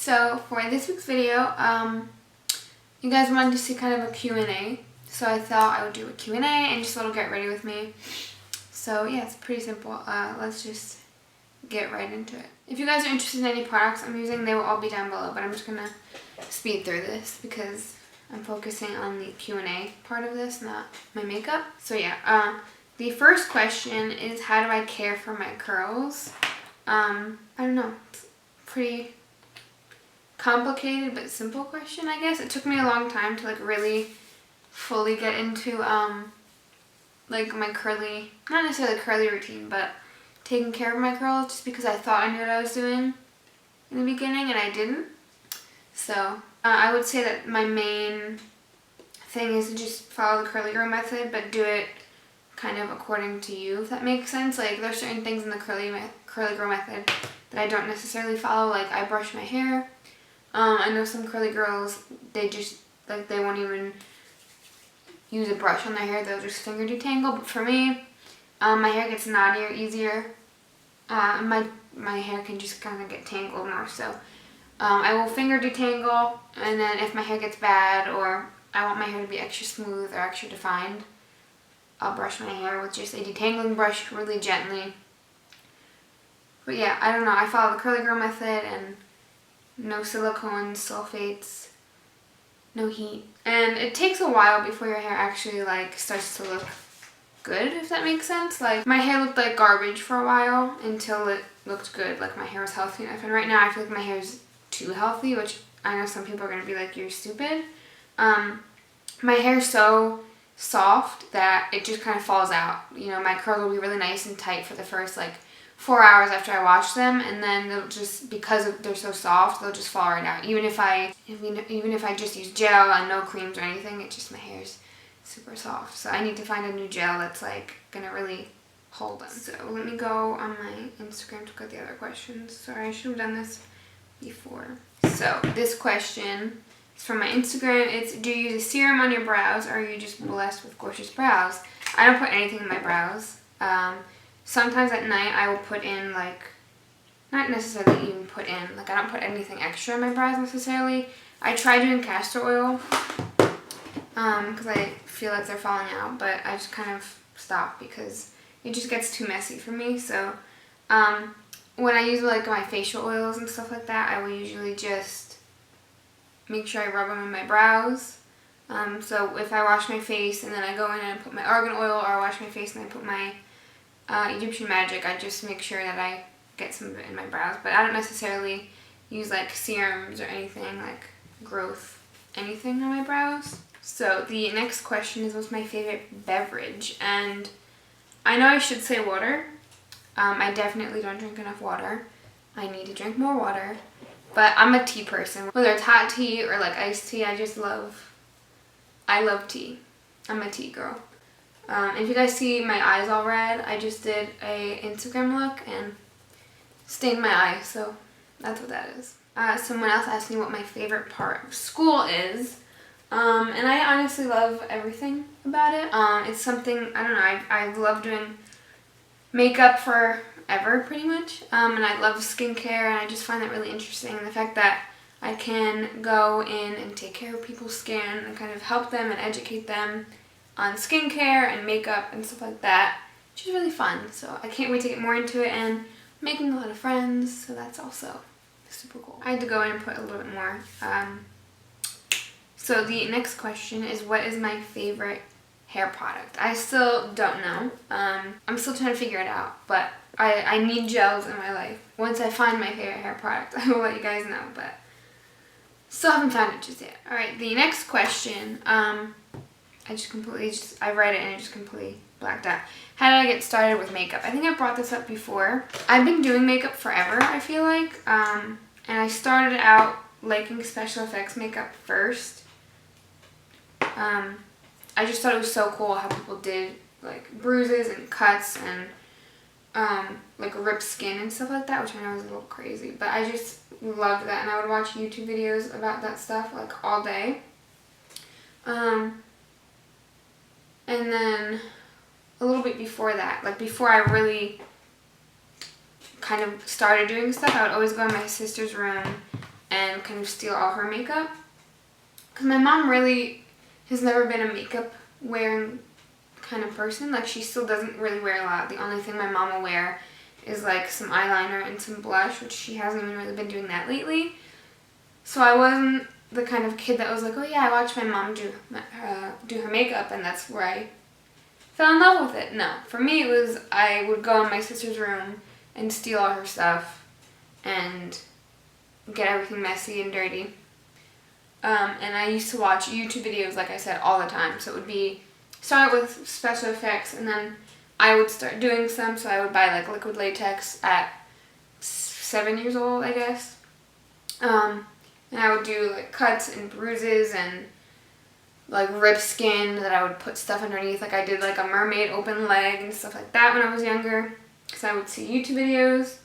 So for this week's video, you guys wanted to see kind of a Q&A. So I thought I would do a Q&A and just a little get ready with me. So yeah, it's pretty simple. Let's just get right into it. If you guys are interested in any products I'm using, they will all be down below. But I'm just going to speed through this because I'm focusing on the Q&A part of this, not my makeup. So yeah, the first question is, how do I care for my curls? I don't know. It's pretty complicated but simple question, I guess. It took me a long time to really fully get into my curly, not necessarily curly routine, but taking care of my curls, just because I thought I knew what I was doing in the beginning and I didn't. So I would say that my main thing is to just follow the curly girl method, but do it kind of according to you, if that makes sense. Like, there's certain things in the curly girl method that I don't necessarily follow. Like, I brush my hair. I know some curly girls, they just, they won't even use a brush on their hair. They'll just finger detangle. But for me, my hair gets knottier easier. My hair can just kind of get tangled more. So I will finger detangle, and then if my hair gets bad or I want my hair to be extra smooth or extra defined, I'll brush my hair with just a detangling brush really gently. But yeah, I don't know. I follow the curly girl method, and no silicones, sulfates, no heat. And it takes a while before your hair actually starts to look good, if that makes sense. Like, my hair looked like garbage for a while until it looked good. Like, my hair was healthy enough. And right now I feel like my hair is too healthy, which I know some people are going to be like, you're stupid. My hair is so soft that it just kind of falls out. You know, my curls will be really nice and tight for the first 4 hours after I wash them, and then they'll just, because they're so soft, they'll just fall right out. Even if I just use gel and no creams or anything, it's just, my hair's super soft. So I need to find a new gel that's gonna really hold them. So let me go on my Instagram to look at the other questions. Sorry, I should have done this before. So this question is from my Instagram. It's, do you use a serum on your brows, or are you just blessed with gorgeous brows? I don't put anything in my brows. Sometimes at night I will put in not necessarily even put in, I don't put anything extra in my brows necessarily. I try doing castor oil because I feel like they're falling out, but I just kind of stop because it just gets too messy for me. So when I use my facial oils and stuff like that, I will usually just make sure I rub them in my brows. So if I wash my face and then I go in and I put my argan oil, or I wash my face and I put my Egyptian Magic, I just make sure that I get some of it in my brows. But I don't necessarily use serums or anything growth anything on my brows. So the next question is, what's my favorite beverage? And I know I should say water. I definitely don't drink enough water. I need to drink more water. But I'm a tea person. Whether it's hot tea or iced tea, I love tea. I'm a tea girl. If you guys see my eyes all red, I just did a Instagram look and stained my eye, so that's what that is. Someone else asked me what my favorite part of school is, and I honestly love everything about it. It's something, I don't know, I love doing makeup forever, pretty much, and I love skincare, and I just find that really interesting, and the fact that I can go in and take care of people's skin and kind of help them and educate them on skincare and makeup and stuff like that, which is really fun. So I can't wait to get more into it, and making a lot of friends, so that's also super cool. I had to go in and put a little bit more. So the next question is, what is my favorite hair product? I still don't know. I'm still trying to figure it out, but I need gels in my life. Once I find my favorite hair product, I will let you guys know, but still haven't found it just yet. Alright, the next question, I read it and it just completely blacked out. How did I get started with makeup? I think I brought this up before. I've been doing makeup forever, I feel like. And I started out liking special effects makeup first. I just thought it was so cool how people did bruises and cuts and ripped skin and stuff like that, which I know is a little crazy. But I just loved that, and I would watch YouTube videos about that stuff all day. And then a little bit before that, before I really kind of started doing stuff, I would always go in my sister's room and kind of steal all her makeup. Because my mom really has never been a makeup wearing kind of person. Like, she still doesn't really wear a lot. The only thing my mom will wear is like some eyeliner and some blush, which she hasn't even really been doing that lately. So I wasn't the kind of kid that was like, oh yeah, I watched my mom do her makeup and that's where I fell in love with it. No, for me it was, I would go in my sister's room and steal all her stuff and get everything messy and dirty. And I used to watch YouTube videos, like I said, all the time. So it would be, start with special effects, and then I would start doing some. So I would buy like liquid latex at 7 years old, I guess. And I would do like cuts and bruises and like ripped skin that I would put stuff underneath. Like I did like a mermaid open leg and stuff like that when I was younger, because I would see YouTube videos.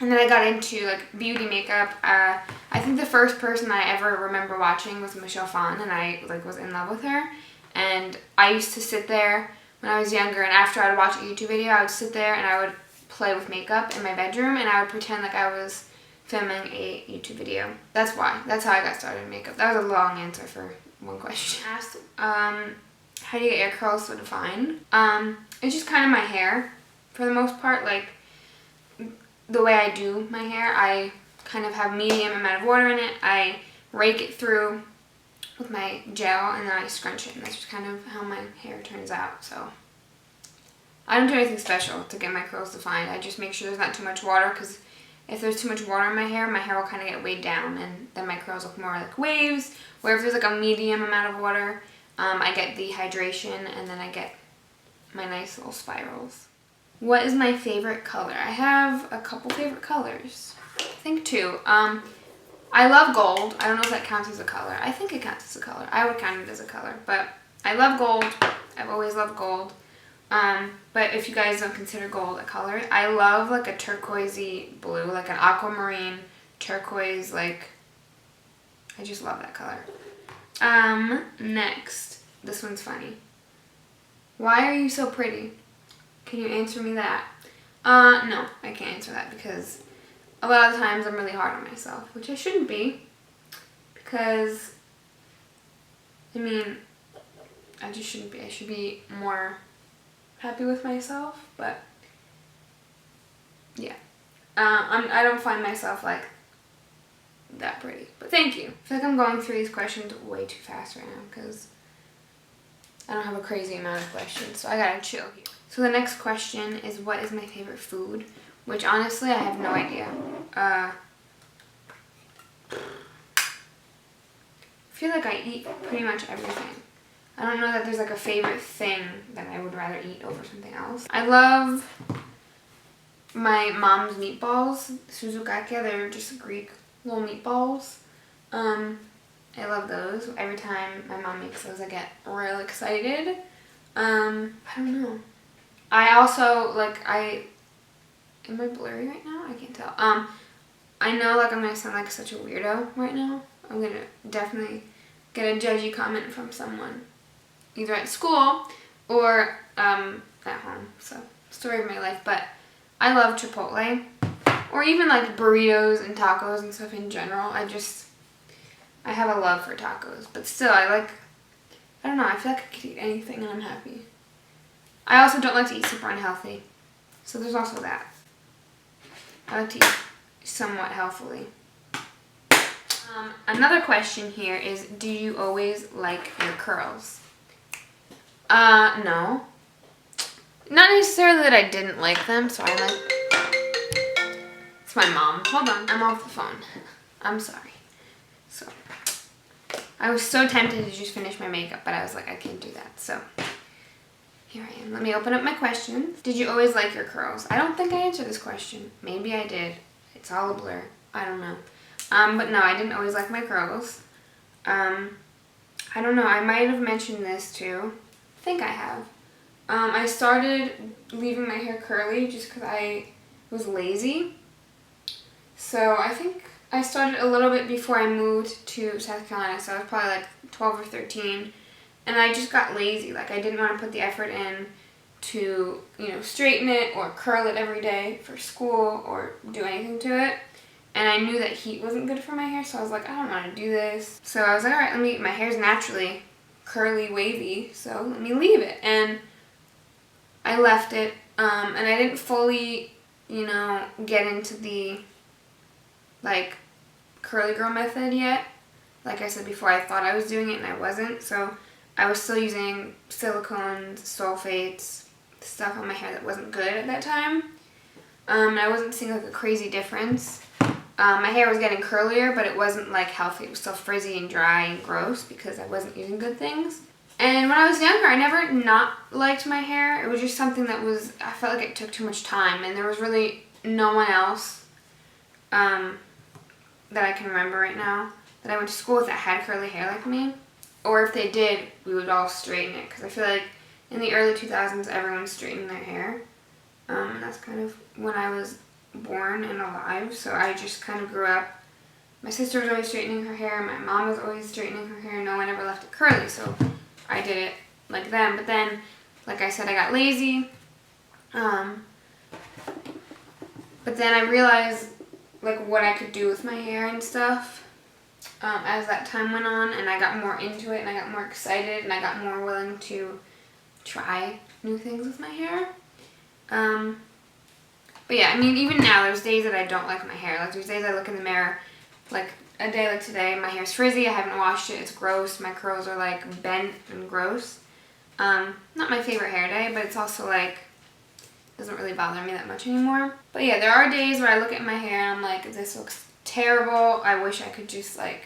And then I got into like beauty makeup. I think the first person I ever remember watching was Michelle Phan, and I like was in love with her. And I used to sit there when I was younger, and after I would watch a YouTube video, I would sit there and I would play with makeup in my bedroom, and I would pretend like I was filming a YouTube video. That's why. That's how I got started in makeup. That was a long answer for one question. Asked, how do you get your curls so defined? It's just kind of my hair, for the most part. Like, the way I do my hair, I kind of have medium amount of water in it. I rake it through with my gel, and then I scrunch it, and that's just kind of how my hair turns out. So I don't do anything special to get my curls defined. I just make sure there's not too much water, because if there's too much water in my hair will kind of get weighed down, and then my curls look more like waves. Where if there's like a medium amount of water, I get the hydration, and then I get my nice little spirals. What is my favorite color? I have a couple favorite colors. I think two. I love gold. I don't know if that counts as a color. I think it counts as a color. I would count it as a color. But I love gold. I've always loved gold. But if you guys don't consider gold a color, I love like a turquoisey blue, like an aquamarine turquoise. Like, I just love that color. Next. This one's funny. Why are you so pretty? Can you answer me that? No, I can't answer that, because a lot of the times I'm really hard on myself, which I shouldn't be, because, I mean, I just shouldn't be. I should be more happy with myself, but, yeah. I don't find myself, like, that pretty, but thank you. I feel like I'm going through these questions way too fast right now, because I don't have a crazy amount of questions, so I gotta chill here. So the next question is, what is my favorite food? Which, honestly, I have no idea. I feel like I eat pretty much everything. I don't know that there's like a favorite thing that I would rather eat over something else. I love my mom's meatballs, suzukake. They're just Greek little meatballs. I love those. Every time my mom makes those, I get real excited. I don't know. I also, like, am I blurry right now? I can't tell. I know, like, I'm going to sound like such a weirdo right now. I'm going to definitely get a judgy comment from someone, either at school or at home. So, story of my life. But I love Chipotle, or even, like, burritos and tacos and stuff in general. I have a love for tacos. But still, I don't know, I feel like I could eat anything and I'm happy. I also don't like to eat super unhealthy. So there's also that. I like to eat somewhat healthily. Another question here is, do you always like your curls? No. Not necessarily that I didn't like them, so I like... It's my mom. Hold on, I'm off the phone. I'm sorry. So, I was so tempted to just finish my makeup, but I was like, I can't do that, so... Here I am. Let me open up my questions. Did you always like your curls? I don't think I answered this question. Maybe I did. It's all a blur. I don't know. But no, I didn't always like my curls. I don't know. I might have mentioned this too. I think I have. I started leaving my hair curly just because I was lazy. So I think I started a little bit before I moved to South Carolina. So I was probably like 12 or 13. And I just got lazy. Like, I didn't want to put the effort in to, straighten it or curl it every day for school or do anything to it. And and I knew that heat wasn't good for my hair, so I was like, I don't want to do this. So I was like, alright, my hair's naturally curly, wavy, so let me leave it. And I left it, and I didn't fully, you know, get into the, like, curly girl method yet. Like I said before, I thought I was doing it and I wasn't, so I was still using silicones, sulfates, stuff on my hair that wasn't good at that time. I wasn't seeing like a crazy difference. My hair was getting curlier, but it wasn't like healthy. It was still frizzy and dry and gross because I wasn't using good things. And when I was younger, I never not liked my hair. It was just something that was, I felt like it took too much time, and there was really no one else that I can remember right now that I went to school with that had curly hair like me. Or if they did, we would all straighten it, because I feel like in the early 2000s, everyone straightened their hair. And that's kind of when I was born and alive, so I just kind of grew up. My sister was always straightening her hair, my mom was always straightening her hair, no one ever left it curly, so I did it like them. But then, like I said, I got lazy. But then I realized like what I could do with my hair and stuff as that time went on, and I got more into it, and I got more excited, and I got more willing to try new things with my hair. But yeah, I mean, even now, there's days that I don't like my hair. Like, there's days I look in the mirror, like a day like today, my hair's frizzy, I haven't washed it, it's gross, my curls are like bent and gross. Not my favorite hair day, but it's also like, doesn't really bother me that much anymore. But yeah, there are days where I look at my hair and I'm like, this looks terrible, I wish I could just like,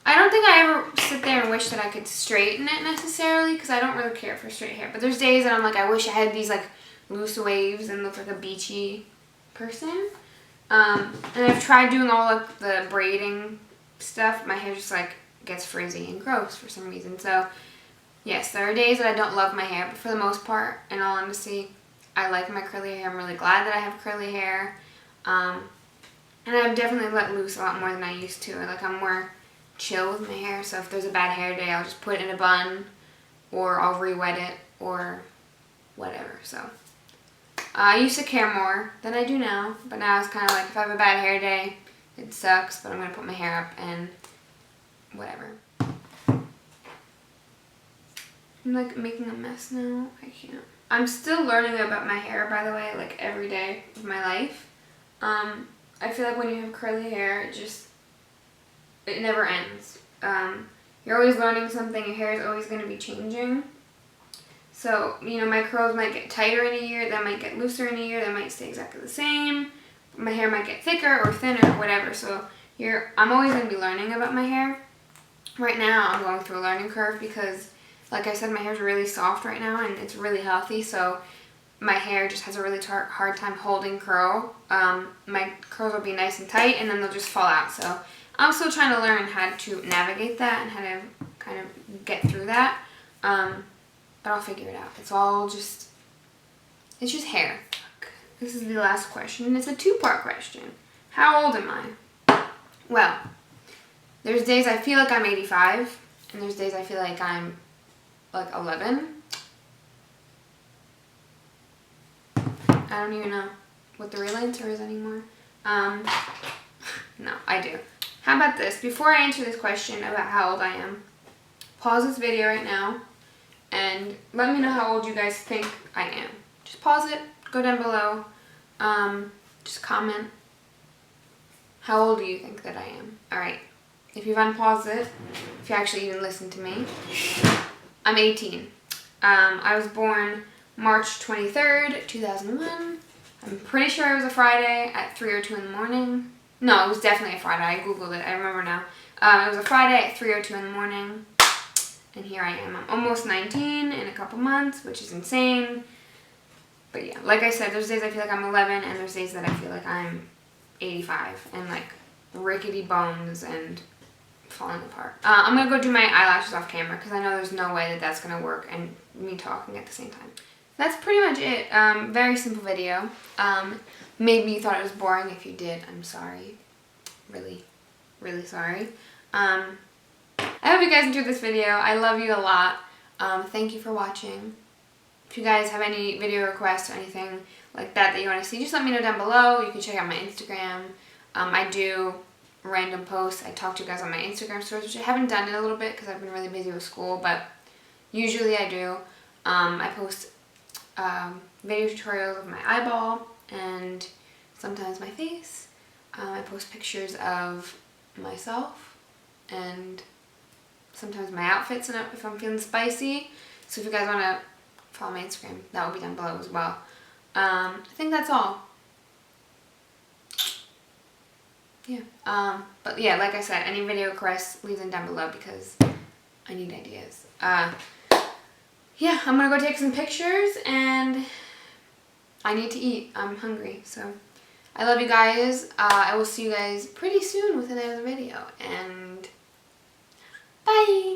I don't think I ever sit there and wish that I could straighten it necessarily, because I don't really care for straight hair. But there's days that I'm like, I wish I had these like loose waves and look like a beachy person. And I've tried doing all of the braiding stuff. My hair just like gets frizzy and gross for some reason. So yes, there are days that I don't love my hair, but for the most part, in all honesty, I like my curly hair. I'm really glad that I have curly hair. And I've definitely let loose a lot more than I used to. Like, I'm more chill with my hair, so if there's a bad hair day, I'll just put it in a bun, or I'll re-wet it, or whatever. So I used to care more than I do now, but now it's kind of like, if I have a bad hair day, it sucks, but I'm going to put my hair up and whatever. I'm like making a mess now. I can't. I'm still learning about my hair, by the way, like every day of my life. I feel like when you have curly hair, it never ends. You're always learning something. Your hair is always going to be changing. So, you know, my curls might get tighter in a year, they might get looser in a year, they might stay exactly the same. My hair might get thicker or thinner or whatever. So I'm always going to be learning about my hair. Right now, I'm going through a learning curve because, like I said, my hair's really soft right now and it's really healthy. So my hair just has a really hard time holding curl. My curls will be nice and tight, and then they'll just fall out. So I'm still trying to learn how to navigate that and how to kind of get through that. But I'll figure it out. It's just hair. This is the last question, and it's a two-part question. How old am I? Well, there's days I feel like I'm 85, and there's days I feel like I'm like 11. I don't even know what the real answer is anymore. No, I do. How about this? Before I answer this question about how old I am, pause this video right now and let me know how old you guys think I am. Just pause it, go down below, just comment. How old do you think that I am? Alright, if you've unpaused it, if you actually even listened to me, I'm 18. I was born March 23rd, 2001. I'm pretty sure it was a Friday at 3:02 in the morning. No, it was definitely a Friday. I googled it. I remember now. It was a Friday at 3:02 in the morning. And here I am. I'm almost 19 in a couple months, which is insane. But yeah, like I said, there's days I feel like I'm 11, and there's days that I feel like I'm 85 and like rickety bones and falling apart. I'm going to go do my eyelashes off camera because I know there's no way that that's going to work and me talking at the same time. That's pretty much it. Very simple video. Maybe you thought it was boring. If you did, I'm sorry. Really, really sorry. I hope you guys enjoyed this video. I love you a lot. Thank you for watching. If you guys have any video requests or anything like that you want to see, just let me know down below. You can check out my Instagram. I do random posts. I talk to you guys on my Instagram stories, which I haven't done in a little bit because I've been really busy with school, but usually I do. I post video tutorials of my eyeball and sometimes my face. I post pictures of myself and sometimes my outfits and if I'm feeling spicy. So if you guys want to follow my Instagram, that will be down below as well. I think that's all. Yeah. But yeah, like I said, any video requests, leave them down below because I need ideas. Yeah, I'm gonna go take some pictures and I need to eat. I'm hungry, so I love you guys. I will see you guys pretty soon with another video, and bye!